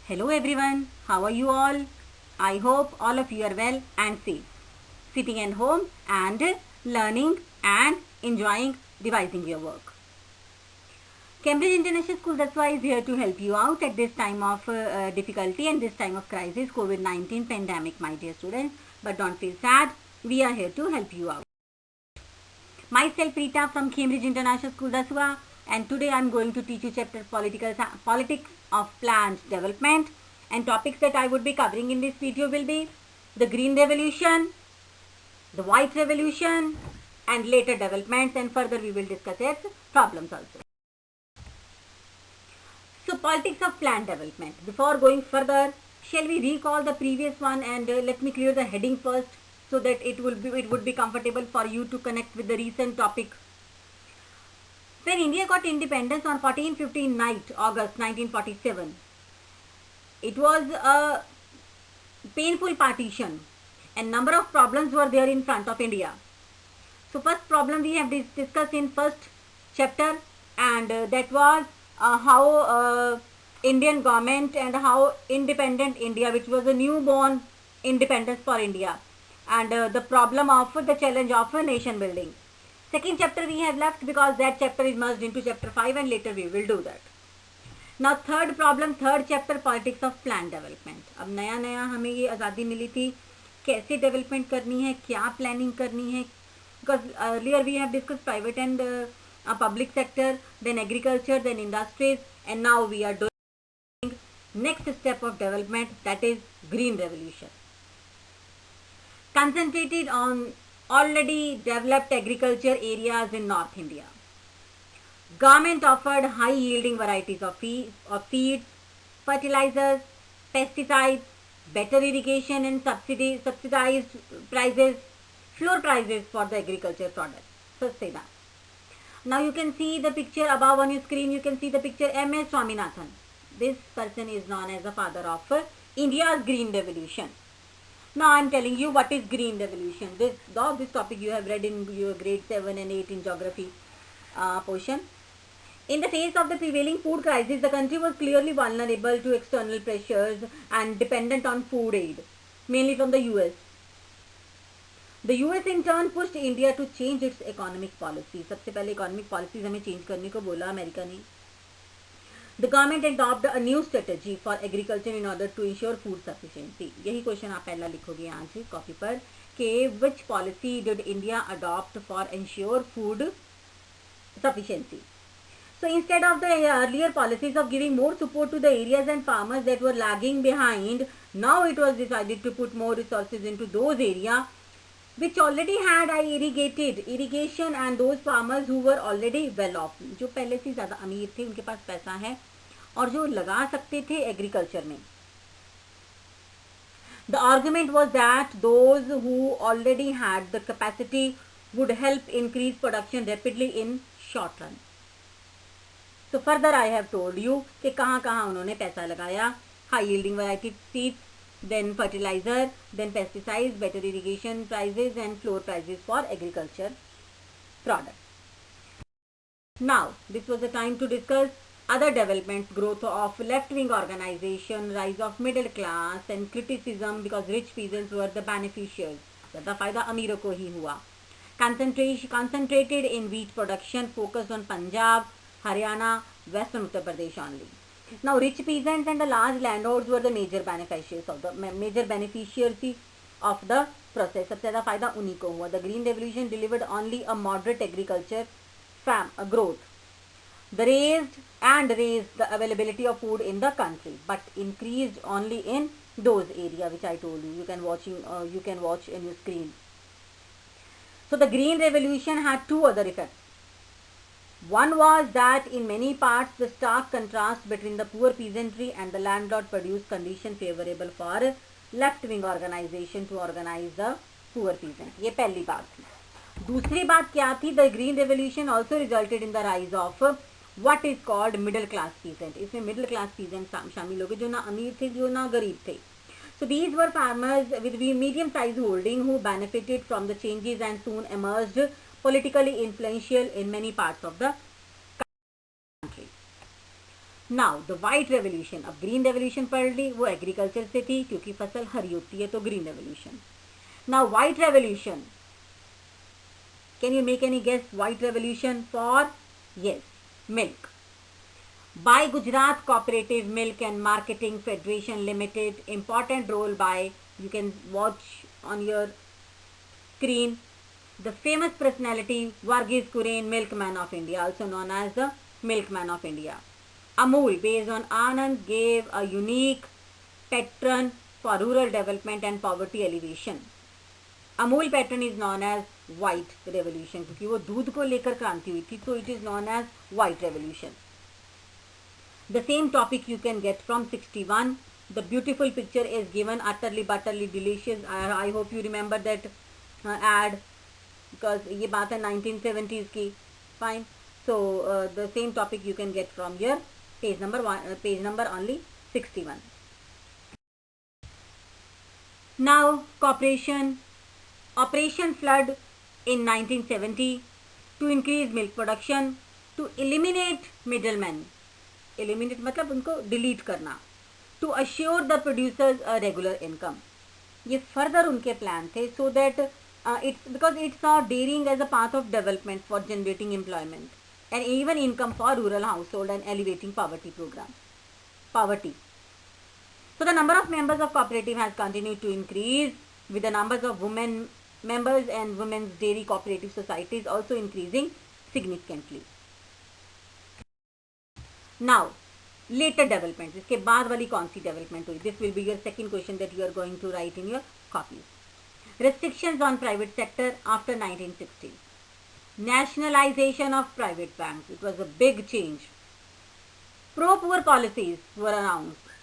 Hello everyone, how are you all? I hope all of you are well and safe, sitting at home and learning and enjoying devising your work. Cambridge International School that's why is here to help you out at this time of difficulty and this time of crisis, COVID-19 pandemic, my dear students. But don't feel sad, we are here to help you out. Myself Rita from Cambridge International School Dasua, and today I am going to teach you chapter Politics of Planned Development, and topics that I would be covering in this video will be the Green Revolution, the White Revolution, and later developments, and further we will discuss its problems also. So politics of planned development. Before going further, shall we recall the previous one and let me clear the heading first, so that it would be comfortable for you to connect with the recent topic. When India got independence on 14-15 night, August 1947, it was a painful partition and number of problems were there in front of India. So first problem we have discussed in first chapter, and that was how Indian government and how independent India, which was a newborn independence for India, and the problem of the challenge of nation building. Second chapter we have left because that chapter is merged into chapter 5 and later we will do that. Now third problem, third chapter, politics of planned development. अब नया नया हमें ये आज़ादी मिली थी, कैसे development करनी है, क्या प्लानिंग करनी है, because earlier we have discussed private and public sector, then agriculture, then industries, and now we are doing next step of development, that is green revolution. Concentrated on already developed agriculture areas in North India. Government offered high yielding varieties of seeds, fertilizers, pesticides, better irrigation and subsidized prices, floor prices for the agriculture products. So say that. Now you can see the picture above on your screen. You can see the picture M.S. Swaminathan. This person is known as the father of India's green revolution. Now I am telling you what is green revolution. This topic you have read in your grade 7 and 8 in geography portion. In the face of the prevailing food crisis, the country was clearly vulnerable to external pressures and dependent on food aid, mainly from the US. The US in turn pushed India to change its economic policy. सबसे पहले economic policies हमें change करने को बोला America ने. The government adopted a new strategy for agriculture in order to ensure food sufficiency. यही question आप पहला लिखोगे आज कॉपी पर कि which policy did India adopt for ensure food sufficiency. So instead of the earlier policies of giving more support to the areas and farmers that were lagging behind, now it was decided to put more resources into those areas which already had irrigation and those farmers who were already well off, जो पहले से ज़्यादा अमीर थे, उनके पास पैसा है और जो लगा सकते थे एग्रीकल्चर में. The argument was that those who already had the capacity would help increase production rapidly in short run. So further I have told you कि कहाँ कहाँ उन्होंने पैसा लगाया. High yielding variety seeds, then fertilizer, then pesticides, better irrigation prices and floor prices for agriculture products. Now this was the time to discuss other developments, growth of left-wing organization, rise of middle class and criticism because rich peasants were the beneficiaries. ज़्यादा फायदा अमीरों को ही हुआ. Concentrated in wheat production, focused on Punjab, Haryana, Western Uttar Pradesh only. Now rich peasants and the large landlords were the major beneficiaries of the process. सबसे ज़्यादा फायदा उन्हीं को हुआ. The green revolution delivered only a moderate agriculture growth. The raised the availability of food in the country, but increased only in those areas which I told you. You can watch in your screen. So the green revolution had two other effects. One was that in many parts the stark contrast between the poor peasantry and the landlord produced conditions favorable for left-wing organization to organize the poor peasant. ये पहली बात थी. दूसरी बात क्या थी? The green revolution also resulted in the rise of what is called middle class peasant. इसमें middle class peasant शामिल हो गए जो ना अमीर थे जो ना गरीब थे. So these were farmers with medium size holding who benefited from the changes and soon emerged politically influential in many parts of the country. Now the white revolution, अब ग्रीन रेवोल्यूशन पढ़ ली, वो एग्रीकल्चर से थी क्योंकि फसल हरी होती है तो green revolution. Now white revolution, can you make any guess? White revolution for, yes, milk. By Gujarat Cooperative Milk and Marketing Federation Limited, important role by, you can watch on your screen, the famous personality Varghese Kurian, Milkman of India, also known as the Milkman of India. Amul, based on Anand, gave a unique patron for rural development and poverty alleviation. Amul pattern is known as white revolution, क्योंकि वो दूध को लेकर क्रांति हुई थी, तो it is known as white revolution. The same topic you can get from 61. The beautiful picture is given, utterly butterly delicious. I hope you remember that ad, because ये बात है 1970s की. Fine. So the same topic you can get from your page number only 61. Now corporation. Operation Flood in 1970 to increase milk production, to eliminate middlemen. Eliminate मतलब उनको delete करना. To assure the producers a regular income. ये further उनके plan थे, so that because it's a daring as a path of development for generating employment and even income for rural household and elevating poverty program. Poverty. So the number of members of cooperative has continued to increase, with the numbers of women members and women's dairy cooperative societies also increasing significantly. Now later developments, इसके बाद वाली कौन सी development हुई? This will be your second question that you are going to write in your copies. Restrictions on private sector after 1960. Nationalization of private banks, it was a big change. Pro-poor policies were announced.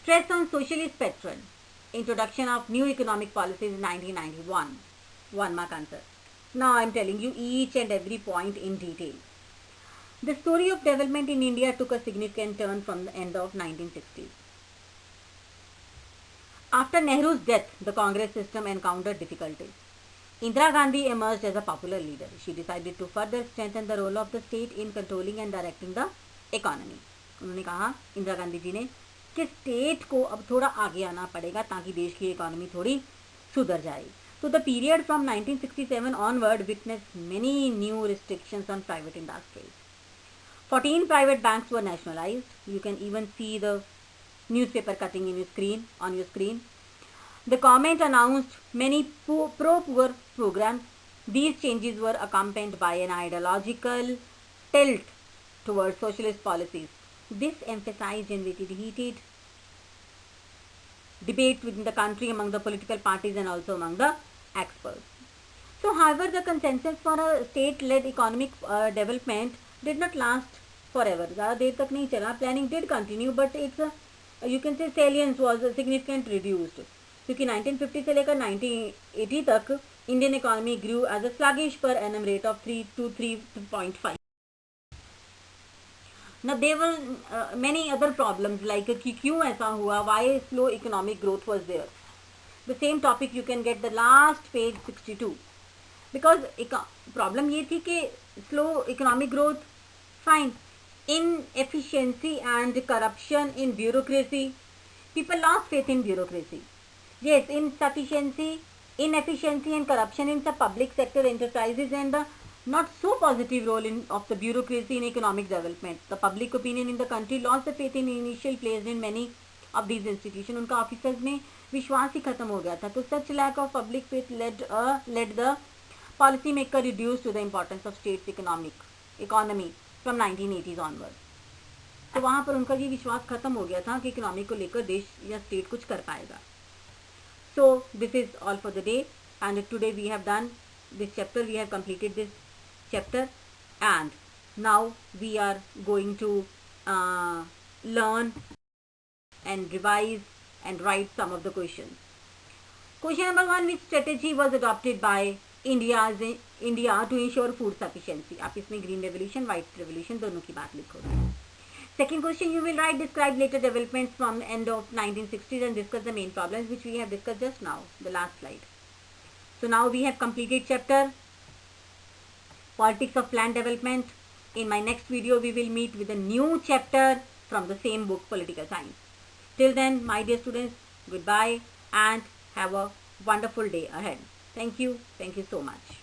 Stress on socialist patron. Introduction of new economic policies in 1991. 1 mark answer. Now I am telling you each and every point in detail. The story of development in India took a significant turn from the end of 1960s. After Nehru's death, the Congress system encountered difficulties. Indira Gandhi emerged as a popular leader. She decided to further strengthen the role of the state in controlling and directing the economy. उन्होंने कहा, इंदिरा गांधी जी ने, कि state को अब थोड़ा आगे आना पड़ेगा ताकि देश की इकोनॉमी थोड़ी सुधर जाए. तो the period from 1967 onward witness many new restrictions on private industries. 14 private banks were nationalized. You can even see the newspaper cutting in your screen, on your screen. The government announced many pro-poor programs. These changes were accompanied by an ideological tilt towards socialist policies. This emphasized and heated debate within the country among the political parties and also among the experts. So, however, the consensus for a state-led economic development did not last forever. ज़्यादा देर तक नहीं चला. Planning did continue, but its you can say salience was significantly reduced. क्योंकि 1950 से लेकर 1980 तक Indian economy grew as a sluggish per annum rate of 3 to 3.5. Now there were many other problems like कि क्यों ऐसा हुआ, why slow economic growth was there. The same topic you can get the last page 62. Because problem ये थी कि slow economic growth, fine, inefficiency and corruption in bureaucracy. People lost faith in bureaucracy. Yes, insufficiency, inefficiency and corruption in the public sector enterprises and the not so positive role of the bureaucracy in economic development. The public opinion in the country lost the faith in initial placed in many of these institutions. उनका officers में विश्वास ही खत्म हो गया था. तो such lack of public faith led the policy maker reduced to the importance of state's economy from 1980s onward. तो वहाँ पर उनका ये विश्वास खत्म हो गया था कि इकोनॉमी को लेकर देश या स्टेट कुछ कर पाएगा. So this is all for the day, and today we have done this chapter. We have completed this chapter, and now we are going to learn and revise and write some of the questions. Question number 1: which strategy was adopted by India to ensure food sufficiency? आप इसमें green revolution, white revolution दोनों की बात लिखोगे. Second question, you will write describe later developments from the end of 1960s and discuss the main problems which we have discussed just now, the last slide. So now we have completed chapter Politics of Land Development, In my next video, we will meet with a new chapter from the same book, Political Science. Till then, my dear students, goodbye and have a wonderful day ahead. Thank you. Thank you so much.